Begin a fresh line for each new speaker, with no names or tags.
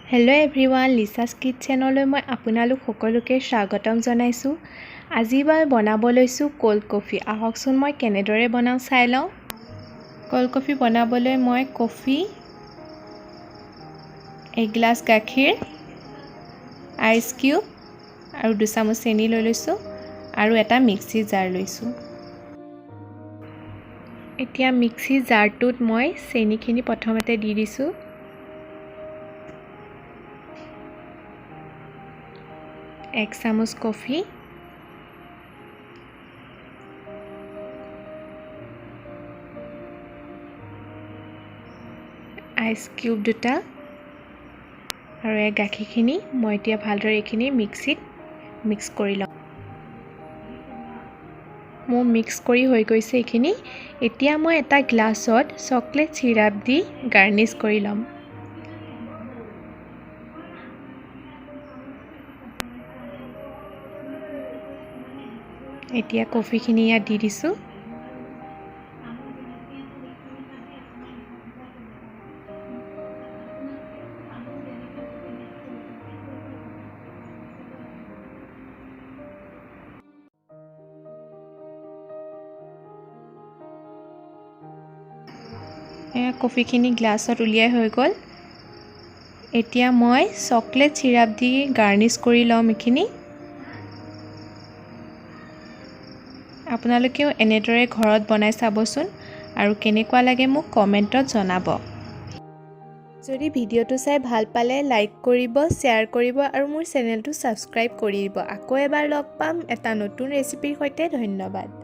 Hello' everyone, লিচাছ কিটচেনলৈ মই আপোনালোক সকলোকে স্বাগতম জনাইছোঁ। আজি মই বনাব লৈছোঁ কোল্ড কফি। আহকচোন মই কেনেদৰে বনাওঁ চাই লওঁ। কোল্ড কফি বনাবলৈ মই কফি, এগিলাচ গাখীৰ, আইচ কিউব আৰু 2 চামুচ চেনি লৈ লৈছোঁ আৰু এটা মিক্সি জাৰ লৈছোঁ। এতিয়া মিক্সি জাৰটোত মই চেনিখিনি প্ৰথমতে দি দিছোঁ। এক চামুচ কফি, আইচ কিউব 2টা আৰু গাখীৰখিনি মই এতিয়া ভালদৰে এইখিনি মিক্সিত মিক্স কৰি লওঁ। মোৰ মিক্স কৰি হৈ গৈছে এইখিনি। এতিয়া মই এটা গ্লাছত চকলেট চিৰাপ দি গাৰ্নিছ কৰি ল'ম। এতিয়া কফিখিনি ইয়াত দি দিছোঁ। কফিখিনি গ্লাছত উলিয়াই হৈ গ'ল। এতিয়া মই চকলেট চিৰাপ দি গাৰ্নিছ কৰি ল'ম এইখিনি। আপোনালোকেও এনেদৰে ঘৰত বনাই চাবচোন আৰু কেনেকুৱা লাগে মোক কমেণ্টত জনাব। যদি ভিডিঅ'টো চাই ভাল পালে লাইক কৰিব, শ্বেয়াৰ কৰিব আৰু মোৰ চেনেলটো ছাবস্ক্ৰাইব কৰি দিব। আকৌ এবাৰ লগ পাম এটা নতুন ৰেচিপিৰ সৈতে। ধন্যবাদ।